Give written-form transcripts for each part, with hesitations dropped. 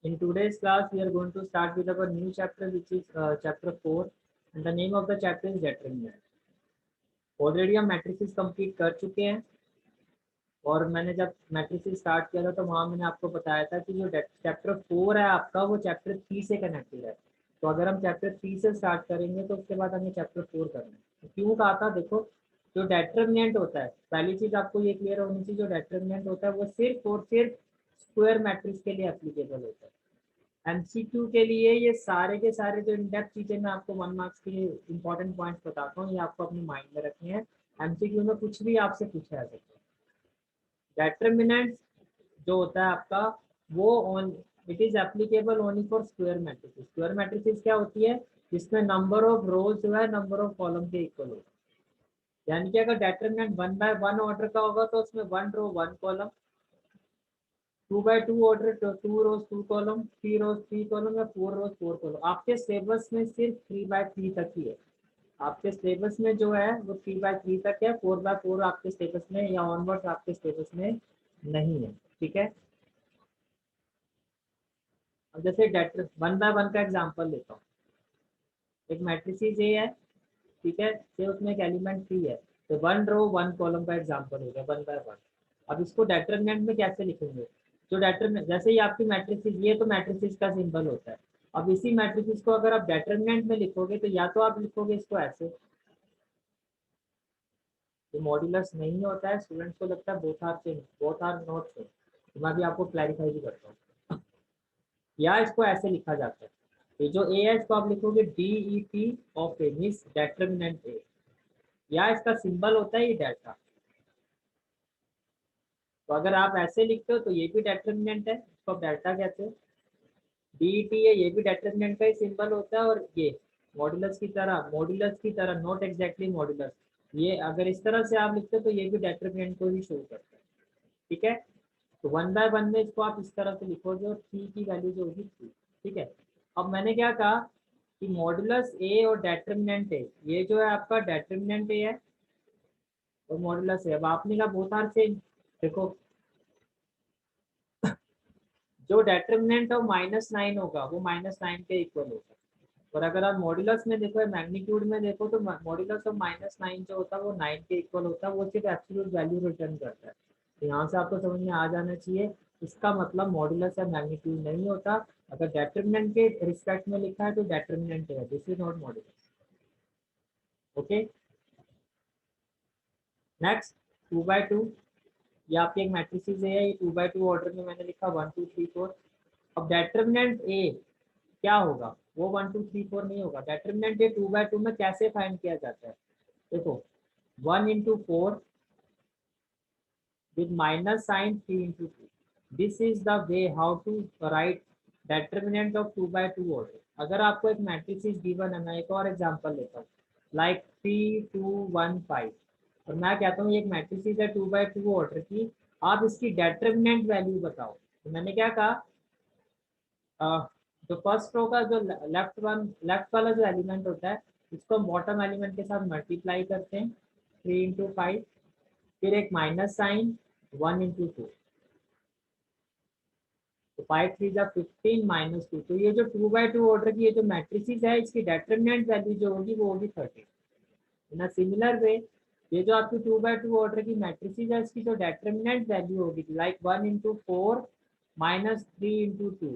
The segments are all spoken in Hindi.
In today's class, we are going to start with our new chapter, which is chapter 4, and the name of the chapter is determinant. Already हम मैट्रिसेस कंप्लीट कर चुके हैं, और मैंने जब मैट्रिसेस स्टार्ट किया था तो वहाँ मैंने आपको बताया था कि जो चैप्टर 4 है आपका, वो चैप्टर 3 से कनेक्टेड है। तो अगर हम चैप्टर 3 से स्टार्ट करेंगे तो उसके बाद हमें चैप्टर 4 करना है। तो क्यों कहा था, देखो जो डेटर्मिनेंट होता है, पहली चीज आपको ये क्लियर होनी चाहिए, जो डेटर्मिनेंट होता है वो सिर्फ और सिर्फ स्क्वायर मैट्रिक्स के लिए एप्लीकेबल होता है। एमसीक्यू के लिए ये सारे के सारे जो इनडेप्थ चीजें मैं आपको 1 मार्क्स के इंपॉर्टेंट पॉइंट्स बताता हूँ, ये आपको अपने माइंड में रखनी है। एमसीक्यू में कुछ भी आपसे पूछा जा सकता है। डेटर्मिनेंट जो होता है आपका, वो on it is applicable only for square matrices. Square matrices क्या होती है, जिसमें नंबर ऑफ रोज जो है नंबर ऑफ कॉलम के इक्वल होगा। यानी कि अगर डेटर्मिनेंट 1 by 1 ऑर्डर का होगा तो उसमें 1 row 1 column, 2 by 2 order 2 rows 2 column, 3 rows 3 column, या 4 रोज 4 कॉलम। आपके सिलेबस में सिर्फ 3 by 3 तक ही है। आपके सिलेबस में जो है वो 3 by 3 तक है। 4 by 4 आपके सिलेबस में या ऑनवर्ड्स आपके सिलेबस में नहीं है। ठीक है, अब जैसे डेट 1 by 1 का एग्जांपल लेता हूँ। एक मैट्रिसेस ए है, ठीक है, से उसमें एक एलिमेंट 3 है, तो 1 रो 1 कॉलम का एग्जांपल हो गया 1 by 1। अब इसको डेटर्मिनेंट में कैसे लिखेंगे, जो डेटर्मिनेंट जैसे ही आपकी मैट्रिसेस, ये तो मैट्रिसेस का सिंबल होता है। अब इसी मैट्रिसेस को अगर आप डेटर्मिनेंट में लिखोगे तो या तो आप लिखोगे इसको ऐसे, ये मॉड्यूलस नहीं होता है, स्टूडेंट्स को लगता है both are same, both are not same, तो मैं भी आपको क्लैरिफाई भी करता हूँ। या इसको ऐसे लिखा जाता है, ये जो ए है इसको आप लिखोगे DET of A, means determinant A, या इसका सिंबल होता है ये डेल्टा। तो अगर आप ऐसे लिखते हो तो ये भी डेटर्मिनेंट है, इसको आप डेल्टा कहते हो। DET है, ये भी डेटर्मिनेंट का ही सिंबल होता है। और ये मॉड्यूलस की तरह, नॉट एग्जैक्टली मॉड्यूलस, ये अगर इस तरह से आप लिखते हो तो ये भी डेटर्मिनेंट को ही शो करता है। ठीक है, तो 1 by 1 में इसको आप इस तरह से लिखोगे, और थ्री की वैल्यू जो होगी 3। ठीक है, अब मैंने क्या कहा कि मॉडुलस ए और डेटर्मिनेंट ए, ये जो है आपका डेटर्मिनेंट ए है और मॉडुलस ए। अब आपने कहा बोथ आर सेम, देखो जो डेटर्मिनेंट ऑफ -9 होगा वो -9 के इक्वल होगा। और अगर आप मॉडुलस में देखो, मैग्नीट्यूड में देखो, तो मॉडुलस ऑफ -9 जो होता है वो 9 के इक्वल होता है। वो सिर्फ एब्सोल्यूट वैल्यू रिटर्न करता है। तो यहाँ से आपको समझ में आ जाना चाहिए, इसका मतलब मॉडुलस या मैग्नीट्यूड नहीं होता। अगर डेटर्मिनेंट के रिस्पेक्ट में लिखा है तो डेटर्मिनेंट है, this is not modulus. Okay, next 2 by 2, ये आपकी एक मैट्रिसेस है, ये 2 by 2 ऑर्डर में मैंने लिखा 1 2 3 4। अब डेटर्मिनेंट ए क्या होगा, वो 1 2 3 4 नहीं होगा। डेटर्मिनेंट ए 2 by 2 में कैसे फाइंड किया जाता है, देखो 1 into 4 with minus sign 3 into 2, this is the way how to write determinant of 2 by 2 order। अगर आपको एक मैट्रिसेस गिवन है, मैं एक और एग्जांपल लेता हूँ, लाइक 3 2 1 5, और मैं कहता हूँ ये एक मैट्रिसेस है 2 by 2 ऑर्डर की, आप इसकी डेटर्मिनेंट वैल्यू बताओ। तो मैंने क्या कहा, जो फर्स्ट रो का जो लेफ्ट वाला जो एलिमेंट होता है, इसको हम बॉटम एलिमेंट के साथ मल्टीप्लाई करते हैं 3 into 5, फिर एक माइनस साइन 1 into 2, तो 5 3 जा 15 -2। तो ये जो 2 by 2 ऑर्डर की ये जो मैट्रिसेस है, इसकी डेटर्मिनेंट वैल्यू जो होगी वो होगी 30। इन अ सिमिलर वे, ये जो आपकी 2 by 2 ऑर्डर की मैट्रिसेस है, इसकी जो डेटर्मिनेंट वैल्यू होगी, like 1 into 4 -3 into 2,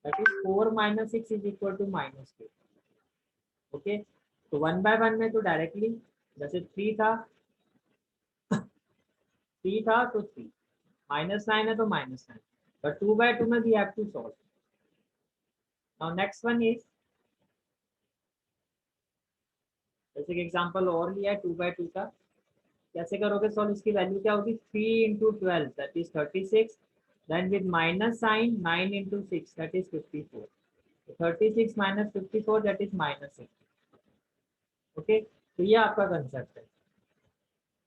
that is 4 - 6 is equal to -2। Okay, तो 1 by 1 में तो डायरेक्टली, जैसे 3 था तो 3, -9 है तो -9, but 2 by 2 में we have to solve। now next one is, जैसे कि एग्जांपल और लिया है 2 by 2 का, कैसे करोगे सॉल्व, इसकी वैल्यू क्या होगी 3 into 12 that is 36, then with minus sign 9 into 6 that is 54, 36 - 54 that is -6। Okay, तो ये आपका कंसेप्ट है,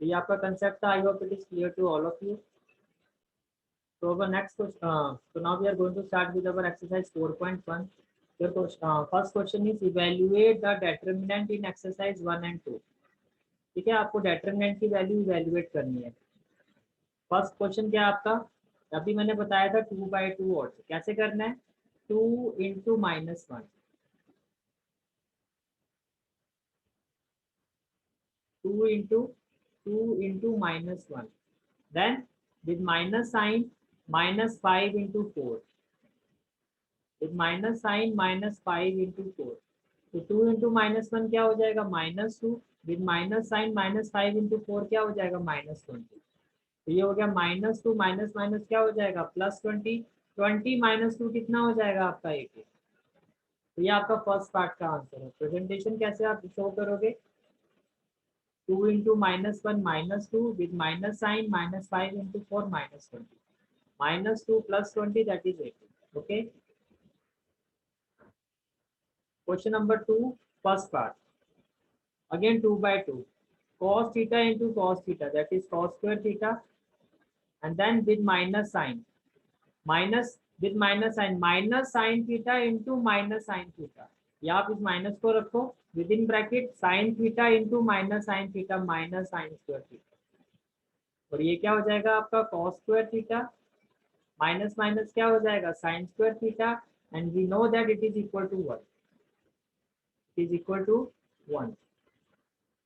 तो ये आपका कंसेप्ट था। I hope it is clear to all of you. So our next question, so now we are going to start with our exercise 4.1. Your first question is evaluate the determinant in exercise 1 and 2। ठीक है, आपको determinant की वैल्यू इवेल्युएट करनी है। फर्स्ट क्वेश्चन क्या है आपका, अभी मैंने बताया था 2/2 और कैसे करना है, 2 × -1, 2 × -1, then with minus sign -5 × 4, with minus sign -5 × 4, तो 2 × -1 क्या हो जाएगा -2, विद माइनस साइन -5 × 4 क्या हो जाएगा -20। तो ये हो गया -2 माइनस माइनस क्या हो जाएगा +20, 20 -2 कितना हो जाएगा आपका 80। तो ये आपका फर्स्ट पार्ट का आंसर है। प्रेजेंटेशन कैसे आप शो करोगे, 2 × -1 -2 with minus sign -5 × 4 -20, -2 +20 that is 80। Okay, question number 2, first part, again 2/2, cos theta into cos theta, that is cos square theta, and then with minus sign, minus with minus sign theta into minus sin theta, या आप इस माइनस को रखो with in bracket sin theta into minus sin theta minus sin square theta, और ये क्या हो जाएगा आपका cos square theta minus minus क्या हो जाएगा sin square theta, and we know that it is equal to 1, it is equal to 1,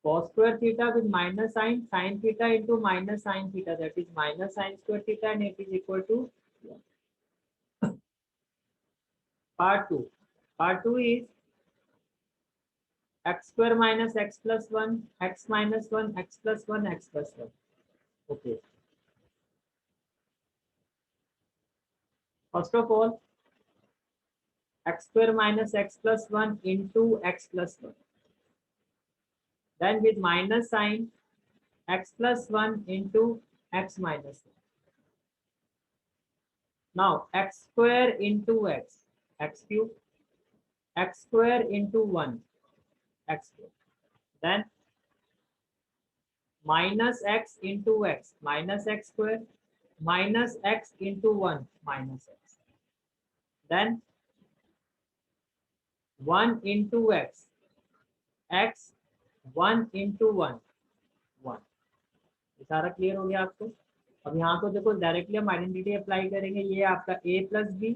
cos square theta with minus sin theta into minus sin theta, that is minus sin square theta, and it is equal to 1. Part 2. Part 2 is x square minus x plus 1, x minus 1, x plus 1, x plus 1. Okay. First of all, x square minus x plus 1 into x plus 1. Then with minus sign, x plus 1 into x minus 1. Now, x square into x cube, x square into 1, x square. Then minus x into x, minus x square, minus x into 1, minus x. Then 1 into x, 1 into 1, 1. ये सारा क्लियर हो गया आपको। अब यहाँ तो देखो डायरेक्टली हम आइडेंटिटी अप्लाई करेंगे, ये आपका a प्लस बी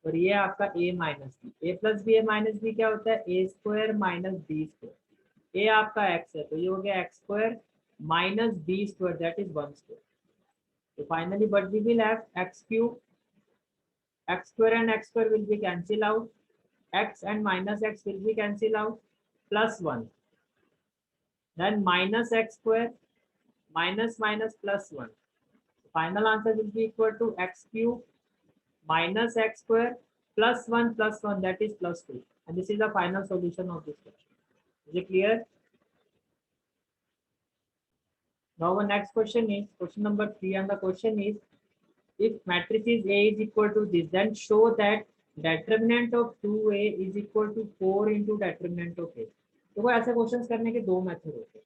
और ये आपका a minus B, a plus B a minus B क्या होता है a square minus B square, a आपका x है तो ये हो गया x square minus B square, that is 1 square. तो finally but we will have x cube, x square and x square will be cancel out, x and minus x will be cancel out, plus 1, then minus x square minus minus plus 1, final answer will be equal to x cube minus x square plus 1 plus 1, that is plus 2, and this is the final solution of this question. Is it clear? Now the next question is question number 3, and the question is, if matrices A is equal to this, then show that determinant of 2A is equal to 4 into determinant of A। तो ऐसे क्वेश्चंस करने के दो मेथड होते हैं।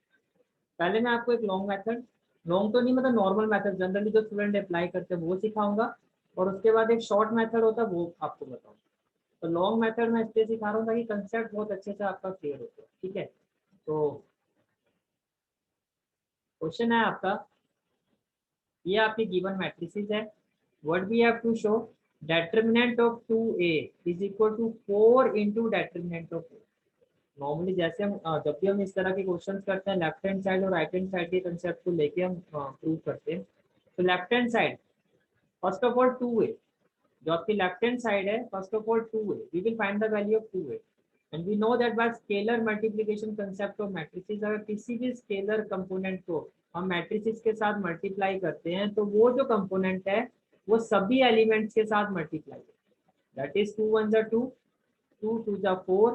पहले मैं आपको एक लॉन्ग मेथड, लॉन्ग तो नहीं मतलब नॉर्मल मेथड जनरली जो स्टूडेंट अप्लाई करते हैं वो सिखाऊंगा, और उसके बाद एक शॉर्ट मेथड होता है वो आपको बताऊंगा। तो लॉन्ग मेथड मैं इसलिए सिखा रहा हूँ ताकि कंसेप्ट बहुत अच्छे से आपका क्लियर होता है। ठीक है, तो क्वेश्चन है आपका, ये आपकी गिवन मैट्रिसेस है, what we have to show determinant of 2a is equal to 4 into determinant of a। Normally जैसे हम जब भी हम इस तरह के क्वेश्चंस करते हैं लेफ्ट हैंड साइड और राइट हैंड साइड के कंसेप्ट को लेके हम प्रूव करते हैं। तो left hand side first of all 2a, जो आपकी लेफ्ट हैंड साइड है first of all 2a, we will find the value of 2a, and we know that by scalar multiplication concept of matrices, अगर किसी भी स्केलर कंपोनेंट को हम मैट्रिसेस के साथ मल्टीप्लाई करते हैं तो वो जो कंपोनेंट है वो सभी एलिमेंट्स के साथ मल्टीप्लाई है, दैट इज 2 1 2, 2 2 4,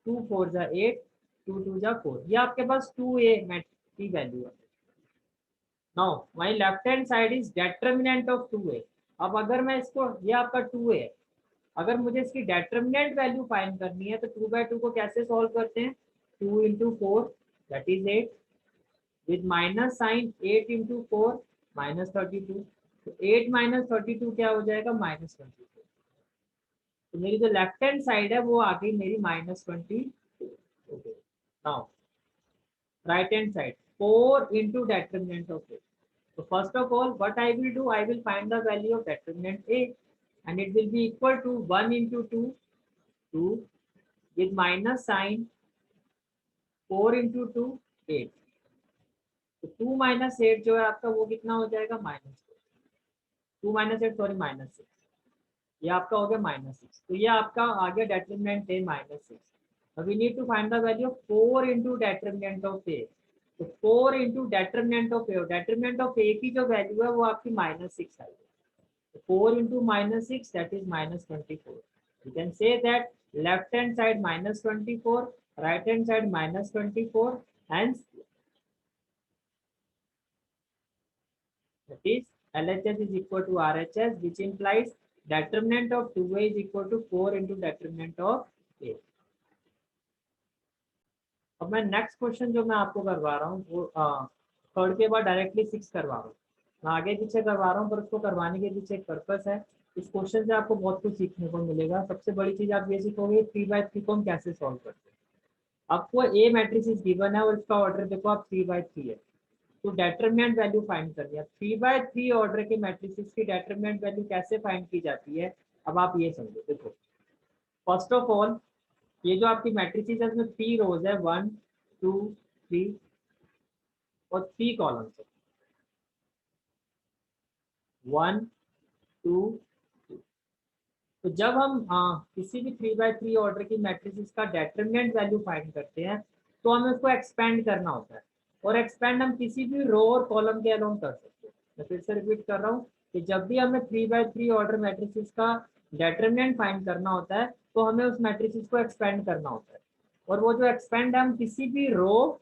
2 4 8, 2 2 4, ये आपके पास 2a मैट्रिक्स की वैल्यू है। Now my left hand side is determinant of 2a। अब अगर मैं इसको, ये आपका 2a है, अगर मुझे इसकी डिटरमिनेंट वैल्यू फाइंड करनी है तो 2/2 को कैसे सॉल्व करते हैं, 2 into 4 that is 8, with minus sign 8 into 4 -32, तो 8 - 32 क्या हो जाएगा -22। तो मेरी जो लेफ्ट हैंड साइड है वो आ गई मेरी -20। Now right hand side 4 into determinant of 8, So first of all, what I will do, I will find the value of determinant A, and it will be equal to 1 into 2, 2 with minus sign, 4 into 2, 8. तो 2 माइनस 8 जो है आपका वो कितना हो जाएगा, -4, 2 माइनस 8 सॉरी -6, ये आपका हो गया -6। तो ये आपका आ गया डेटरमिनेंट ए -6। अब we need to find the value of 4 into determinant of A. तो 4 इंटू डेटरमिनेंट ऑफ ए की जो वैल्यू है वो आपकी -6 आई है। 4 into -6, that is -24. You can say that left hand side -24, right hand side -24, hence that is LHS is equal to RHS, which implies determinant of 2A is equal to 4 into determinant of A. अब मैं नेक्स्ट क्वेश्चन जो मैं आपको करवा रहा हूँ वो थर्ड के बाद डायरेक्टली 6 करवा रहा हूँ। मैं आगे पीछे करवा रहा हूँ पर उसको करवाने के पीछे एक पर्पस है। इस क्वेश्चन से आपको बहुत कुछ सीखने को मिलेगा। सबसे बड़ी चीज आप ये सीखोगे 3/3 को हम कैसे सॉल्व करते हैं। आपको ए मैट्रिक्स गिवन है और इसका ऑर्डर देखो आप 3/3 है, तो डेटरमिनेंट वैल्यू फाइंड कर लिया। 3/3 ऑर्डर के मैट्रिसेस की डेटरमिनेंट वैल्यू कैसे फाइंड की जाती है, अब आप ये समझो। देखो फर्स्ट ऑफ ऑल ये जो आपकी मैट्रिसेस है उसमें 3 रोज है, 1 2 3 और 3 कॉलम्स है, 1 2 3। तो जब हम किसी भी 3/3 ऑर्डर की मैट्रिसेस का डेटरमिनेंट वैल्यू फाइंड करते हैं तो हमें उसको एक्सपेंड करना होता है, और एक्सपेंड हम किसी भी रो और कॉलम के अलोंग कर सकते हैं। मैं फिर से रिपीट कर रहा हूँ कि जब भी हमें 3/3 ऑर्डर मैट्रिसेस का डेटरमिनेंट फाइंड करना होता है तो हमें उस मैट्रिसेस को एक्सपेंड करना होता है, और वो जो एक्सपेंड है हम किसी भी रो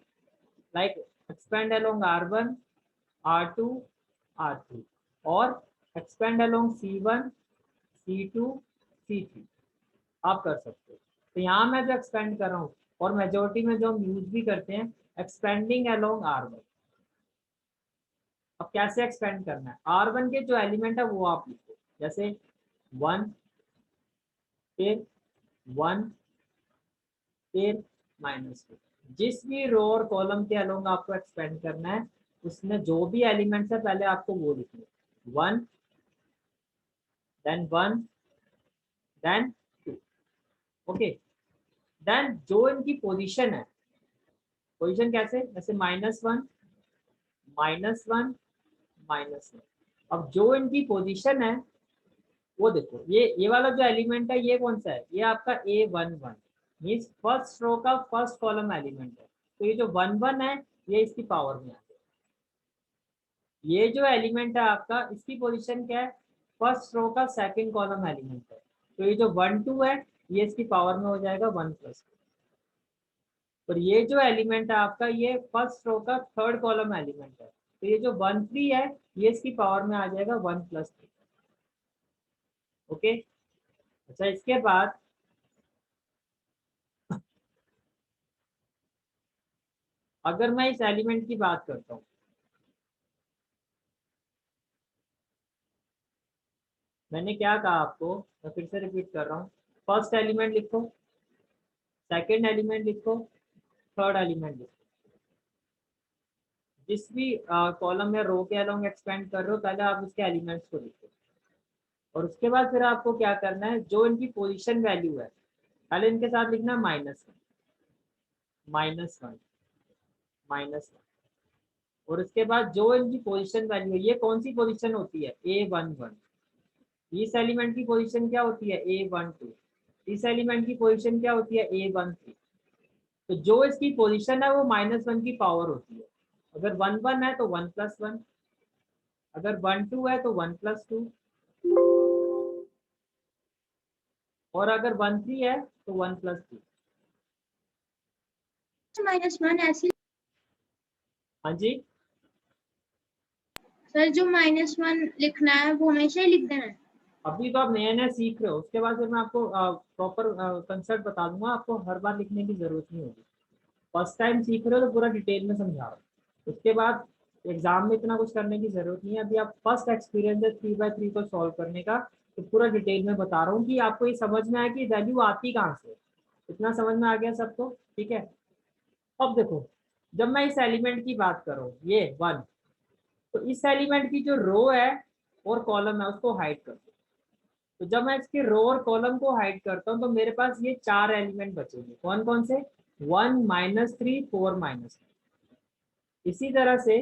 like expand along R1 R2 R3 और expand along C1 C2 C3 आप कर सकते हो। तो यहाँ मैं जो एक्सपेंड कर रहा हूँ और मेजोरिटी में जो हम यूज भी करते हैं एक्सपेंडिंग अलोंग R1। अब कैसे एक्सपेंड करना है, R1 के जो एलिमेंट है वो आप लिखो, जैसे 1 फिर 1 फिर -2। जिस भी रो और कॉलम के अलोंग आपको एक्सपेंड करना है उसमें जो भी एलिमेंट्स है पहले आपको वो लिखने, 1 देन 1 देन 2। ओके, देन जो इनकी पोजीशन है, पोजीशन कैसे, जैसे -1 -1 -1। अब जो इनकी पोजीशन है वो देखो, ये वाला जो एलिमेंट है ये कौन सा है, ये आपका A11 मीन्स फर्स्ट रो का फर्स्ट कॉलम एलिमेंट है। तो ये जो 1 1 है ये इसकी पावर में आ गया। ये जो एलिमेंट है आपका इसकी पोजीशन क्या है, फर्स्ट रो का सेकंड कॉलम एलिमेंट है। तो ये जो 1 2 है ये इसकी पावर में हो जाएगा 1+2। और ये जो एलिमेंट है आपका ये फर्स्ट रो का थर्ड कॉलम एलिमेंट है। तो ये जो 1 3 है ये इसकी पावर में आ जाएगा 1+3। ओके, अच्छा इसके बाद अगर मैं इस एलिमेंट की बात करता हूँ, मैंने क्या कहा आपको, मैं फिर से रिपीट कर रहा हूँ। फर्स्ट एलिमेंट लिखो, सेकंड एलिमेंट लिखो, थर्ड एलिमेंट लिखो। जिस भी कॉलम या रो के अलोंग एक्सपेंड कर रहे हो पहले आप उसके एलिमेंट्स को लिखो, और उसके बाद फिर आपको क्या करना है, जो इनकी पोजीशन वैल्यू है पहले इनके साथ लिखना है -1 -1 -1। और उसके बाद जो इनकी पोजीशन वैल्यू है, ये कौन सी पोजीशन होती है, A11। इस एलिमेंट की पोजीशन क्या होती है, A12। इस एलिमेंट की पोजीशन क्या होती है, A13। तो जो इसकी पोजीशन है वो -1 की पावर होती है। अगर 1 1 है तो 1+1, अगर 1 2 है तो 1+2, और अगर 1 3 है तो 1+3। -1 ऐसे। हाँ जी, सर जो -1 लिखना है वो हमेशा ही लिख देना है। अभी तो आप नया नया सीख रहे हो, उसके बाद फिर मैं आपको प्रॉपर कंसेप्ट बता दूंगा, आपको हर बार लिखने की जरूरत नहीं होगी। फर्स्ट टाइम सीख रहे हो तो पूरा डिटेल में समझा रहा हूँ, उसके बाद एग्जाम में इतना कुछ करने की जरूरत नहीं है। अभी आप फर्स्ट एक्सपीरियंस है 3/3 को सॉल्व करने का, तो पूरा डिटेल में बता रहा हूँ कि आपको ये समझ में आए कि वैल्यू आती कहाँ से। इतना समझ में आ गया सबको, ठीक है। अब देखो, जब मैं इस एलिमेंट की बात करूँ ये 1, तो इस एलिमेंट की जो रो है और कॉलम है उसको हाइड कर दो। तो जब मैं इसके रो और कॉलम को हाइड करता हूँ तो मेरे पास ये 4 एलिमेंट बचेंगे। कौन कौन से? 1 -3 4 -3। इसी तरह से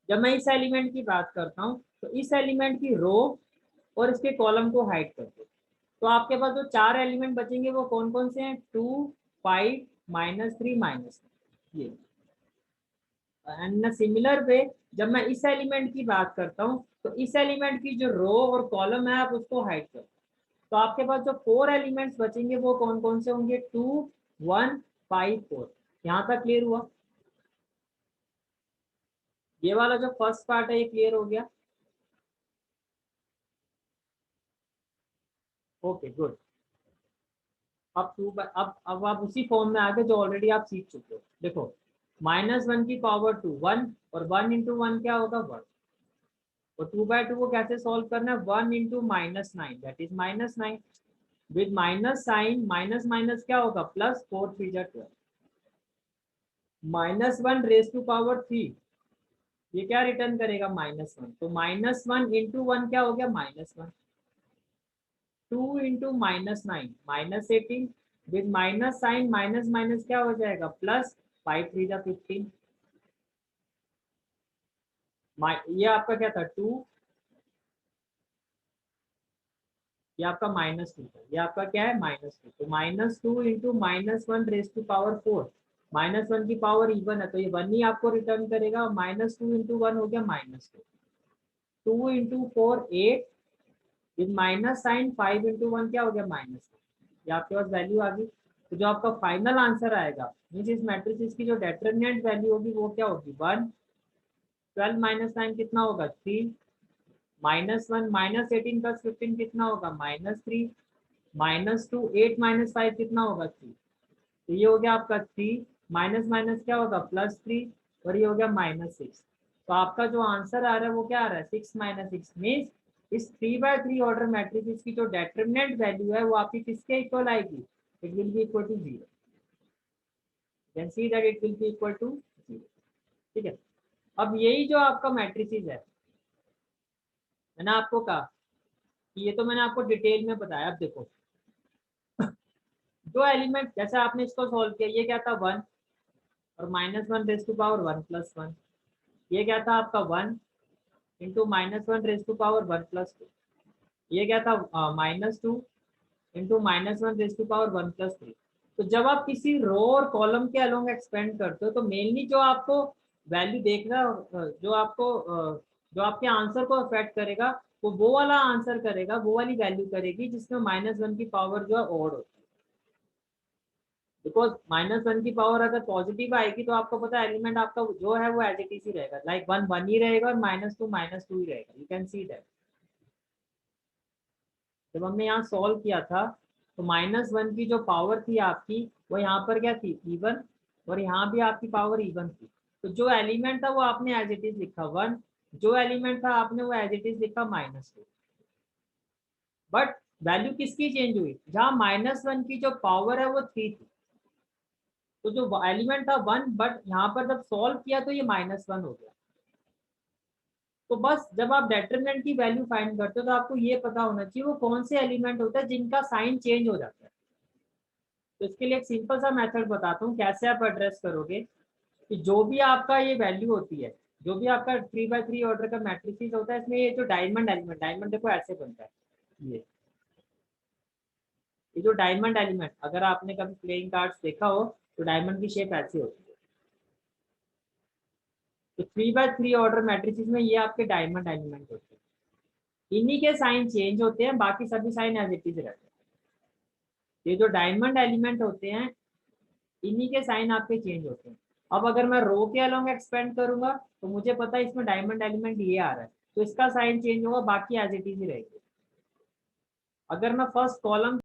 जब मैं इस एलिमेंट की बात करता हूँ तो इस एलिमेंट की रो और इसके कॉलम को हाइड कर दो। तो आपके पास जो 4 एलिमेंट बचेंगे वो कौन कौन से हैं? 2 5 -3 -3 ये। एंड सिमिलर वे जब मैं इस एलिमेंट की बात करता हूँ तो इस एलिमेंट की जो रो और कॉलम है आप उसको हाइड कर दो। तो आपके पास जो 4 एलिमेंट्स बचेंगे वो कौन कौन से होंगे? 2 1 5 4। यहाँ तक क्लियर हुआ? ये वाला जो फर्स्ट पार्ट है ये क्लियर हो गया? Okay good. अब आप उसी फॉर्म में आगे जो ऑलरेडी आप सीख चुके हो। देखो -1 की पावर 2 1 और 1 इंटू 1 क्या होगा? 1। और 2/2 को कैसे सॉल्व करना है? 1 into -9 that is -9। With minus sign minus minus क्या होगा? प्लस 4 3 जा 12। -1 रेज टू पावर 3 ये क्या रिटर्न करेगा? -1। तो -1 इंटू 1 क्या हो गया? -1। 2 into -9 -18। With minus sign minus minus क्या हो जाएगा? प्लस 5 3 जा 15। ये आपका क्या था? 2। ये आपका -2 था। ये आपका क्या है? -2। तो -2 इंटू -1 रेज टू पावर 4। -1 की पावर इवन है तो ये 1 ही आपको रिटर्न करेगा। -2 इंटू 1 हो गया -2। 2 into 4 8। With minus sign 5 into 1 क्या हो गया? -2। ये आपके पास वैल्यू आ गई। तो जो आपका फाइनल आंसर आएगा मीन्स इस मैट्रिक्स की जो डेटर्मिनेंट वैल्यू होगी वो क्या होगी? 1। 12 -9 कितना होगा? 3। -1 -18 + 15 कितना होगा? -3। -2 8 -5 कितना होगा? 3। तो ये हो गया आपका 3 माइनस माइनस क्या होगा? +3 और ये हो गया -6। तो आपका जो आंसर आ रहा है वो क्या आ रहा है? 6 -6 मीन्स इस 3/3 ऑर्डर मैट्रिक्स की जो डेटर्मिनेंट वैल्यू है वो आपकी किसके इक्वल आएगी? It will be equal to 0। Can see that it will be equal to 0। ठीक है। अब यही जो आपका मैट्रिसेस है मैंने आपको कहा कि ये तो मैंने आपको डिटेल में बताया। अब देखो जो एलिमेंट जैसे आपने इसको सॉल्व किया ये क्या था? 1 और -1 रेज टू पावर 1 + 1। ये क्या था आपका? 1 इंटू -1 रेज टू पावर 1 + 2। ये क्या था? -2 इंटू -1 रेज टू पावर 1 + 3। तो जब आप किसी रो और कॉलम के अलोंग एक्सपेंड करते हो तो मेनली जो आपको वैल्यू देखना जो आपके आंसर को अफेक्ट करेगा वो वाला आंसर करेगा, वो वाली वैल्यू करेगी जिसमें -1 की पावर जो है ऑड होती है। बिकॉज -1 की पावर अगर पॉजिटिव आएगी तो आपको पता है एलिमेंट आपका जो है वो एज इट इज ही रहेगा। लाइक 1 1 ही रहेगा और -2 ही रहेगा। You can see that. जब हमने यहाँ सॉल्व किया था तो -1 की जो पावर थी आपकी वो यहाँ पर क्या थी? इवन। और यहाँ भी आपकी पावर इवन थी। तो जो एलिमेंट था वो आपने एज इट इज लिखा 1। जो एलिमेंट था आपने वो एज इट इज लिखा -2। बट वैल्यू किसकी चेंज हुई? जहाँ -1 की जो पावर है वो 3 थी तो जो एलिमेंट था 1 बट यहाँ पर जब सॉल्व किया तो ये -1 हो गया। तो बस जब आप डेटरमिनेंट की वैल्यू फाइंड करते हो तो आपको ये पता होना चाहिए वो कौन से एलिमेंट होता है जिनका साइन चेंज हो जाता है। तो इसके लिए एक सिंपल सा मेथड बताता हूँ कैसे आप एड्रेस करोगे कि जो भी आपका ये वैल्यू होती है, जो भी आपका 3/3 ऑर्डर का मैट्रिक्स होता है इसमें ये जो डायमंड एलिमेंट, डायमंड देखो ऐसे बनता है। ये जो डायमंड एलिमेंट अगर आपने कभी प्लेइंग कार्ड्स देखा हो तो डायमंड की शेप ऐसी होती है। तो 3/3 ऑर्डर मैट्रिसेस में ये आपके डायमंड एलिमेंट होते हैं। इन्हीं के साइन चेंज होते हैं, बाकी सभी साइन एज इट इज रहते हैं। ये जो डायमंड एलिमेंट होते हैं इन्हीं के साइन आपके चेंज होते हैं। अब अगर मैं रो के अलोंग एक्सपेंड करूंगा तो मुझे पता है इसमें डायमंड एलिमेंट ये आ रहा है तो इसका साइन चेंज होगा, बाकी एज इट इज ही रहेगी। अगर मैं फर्स्ट कॉलम